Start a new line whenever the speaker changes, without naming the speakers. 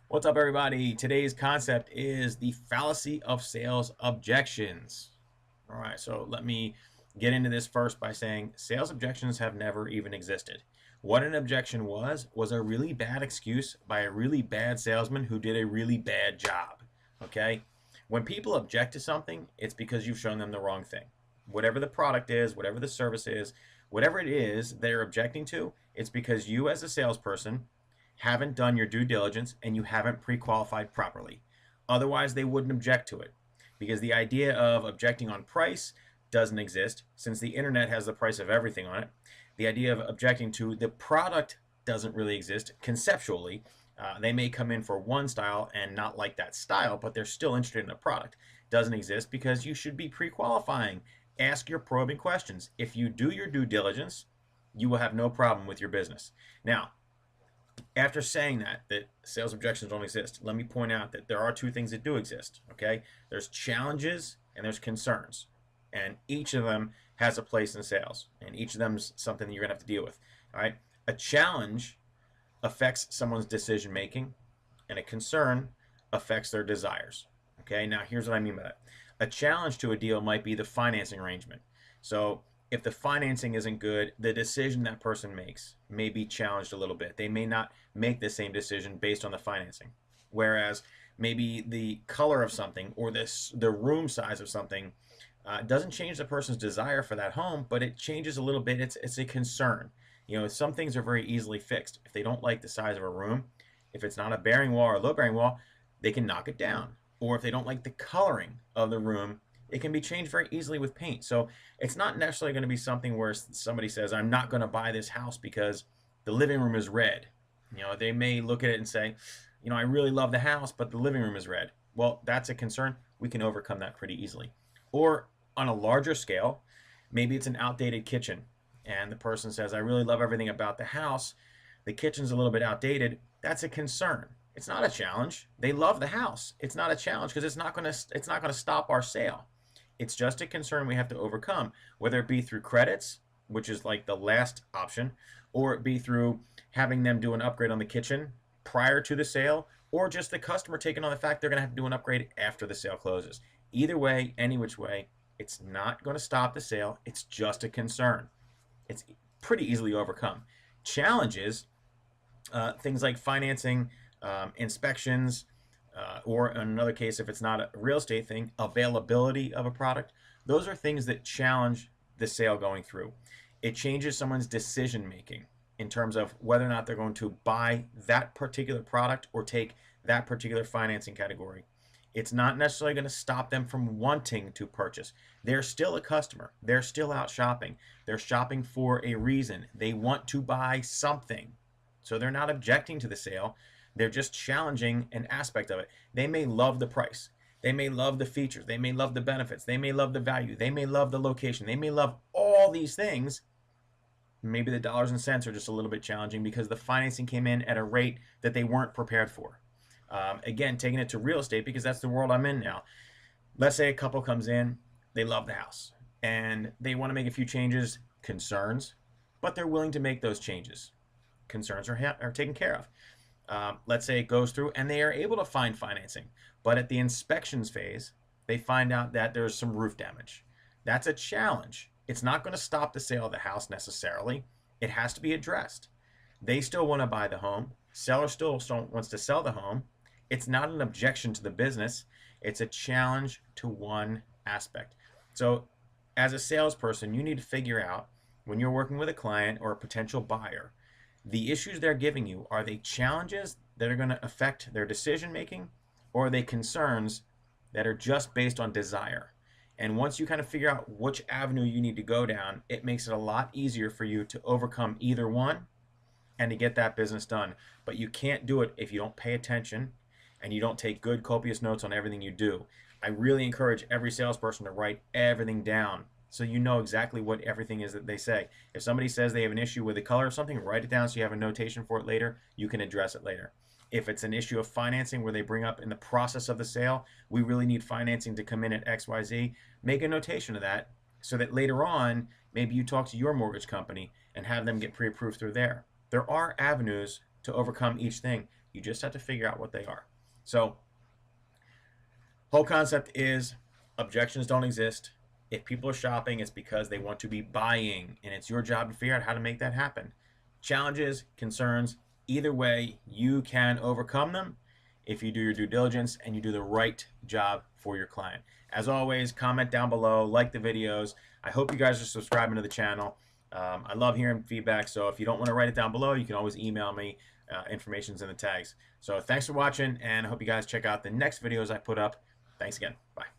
What's up, everybody? Today's concept is the fallacy of sales objections. All right, so let me get into this first by saying sales objections have never even existed. What an objection was a really bad excuse by a really bad salesman who did a really bad job. Okay? When people object to something, it's because you've shown them the wrong thing. Whatever the product is, whatever the service is, whatever it is they're objecting to, it's because you as a salesperson haven't done your due diligence and you haven't pre-qualified properly. Otherwise, they wouldn't object to it, because the idea of objecting on price doesn't exist since the internet has the price of everything on it. The idea of objecting to the product doesn't really exist conceptually. They may come in for one style and not like that style, but they're still interested in a product. Doesn't exist because you should be pre-qualifying. Ask your probing questions. If you do your due diligence, you will have no problem with your business. Now, after saying that sales objections don't exist, let me point out that there are two things that do exist. Okay, there's challenges and there's concerns, and each of them has a place in sales, and each of them is something that you're gonna have to deal with. All right, a challenge affects someone's decision making, and a concern affects their desires. Okay, now here's what I mean by that. A challenge to a deal might be the financing arrangement. So if the financing isn't good, the decision that person makes may be challenged a little bit. They may not make the same decision based on the financing. Whereas maybe the color of something or the room size of something doesn't change the person's desire for that home, but it changes a little bit. It's a concern. You know, some things are very easily fixed. If they don't like the size of a room, if it's not a bearing wall or a low bearing wall, they can knock it down. Or if they don't like the coloring of the room, it can be changed very easily with paint. So it's not necessarily going to be something where somebody says, I'm not going to buy this house because the living room is red. You know, they may look at it and say, you know, I really love the house, but the living room is red. Well, that's a concern. We can overcome that pretty easily. Or on a larger scale, maybe it's an outdated kitchen and the person says, I really love everything about the house. The kitchen's a little bit outdated. That's a concern. It's not a challenge. They love the house. It's not a challenge because it's not going to stop our sale. It's just a concern we have to overcome, whether it be through credits, which is like the last option, or it be through having them do an upgrade on the kitchen prior to the sale, or just the customer taking on the fact they're going to have to do an upgrade after the sale closes. Either way, any which way, it's not going to stop the sale. It's just a concern. It's pretty easily overcome. Challenges, things like financing, inspections, or in another case, if it's not a real estate thing, availability of a product. Those are things that challenge the sale going through. It changes someone's decision making in terms of whether or not they're going to buy that particular product or take that particular financing category. It's not necessarily going to stop them from wanting to purchase. They're still a customer. They're still out shopping. They're shopping for a reason. They want to buy something. So they're not objecting to the sale. They're just challenging an aspect of it. They may love the price. They may love the features. They may love the benefits. They may love the value. They may love the location. They may love all these things. Maybe the dollars and cents are just a little bit challenging because the financing came in at a rate that they weren't prepared for. Again, taking it to real estate because that's the world I'm in now. Let's say a couple comes in, they love the house, and they want to make a few changes, concerns, but they're willing to make those changes. Concerns are taken care of. Let's say it goes through and they are able to find financing, but at the inspections phase, they find out that there's some roof damage. That's a challenge. It's not going to stop the sale of the house necessarily. It has to be addressed. They still want to buy the home. Seller still wants to sell the home. It's not an objection to the business. It's a challenge to one aspect. So as a salesperson, you need to figure out when you're working with a client or a potential buyer, the issues they're giving you, are they challenges that are going to affect their decision making, or are they concerns that are just based on desire? And once you kind of figure out which avenue you need to go down, it makes it a lot easier for you to overcome either one and to get that business done. But you can't do it if you don't pay attention and you don't take good, copious notes on everything you do. I really encourage every salesperson to write everything down so you know exactly what everything is that they say. If somebody says they have an issue with the color of something, write it down so you have a notation for it later. You can address it later. If it's an issue of financing where they bring up in the process of the sale, we really need financing to come in at XYZ, make a notation of that so that later on, maybe you talk to your mortgage company and have them get pre-approved through there. There are avenues to overcome each thing. You just have to figure out what they are. So whole concept is objections don't exist. If people are shopping, it's because they want to be buying, and it's your job to figure out how to make that happen. Challenges, concerns, either way, you can overcome them if you do your due diligence and you do the right job for your client. As always, comment down below, like the videos. I hope you guys are subscribing to the channel. I love hearing feedback, so if you don't want to write it down below, you can always email me. Information's in the tags. So thanks for watching, and I hope you guys check out the next videos I put up. Thanks again. Bye.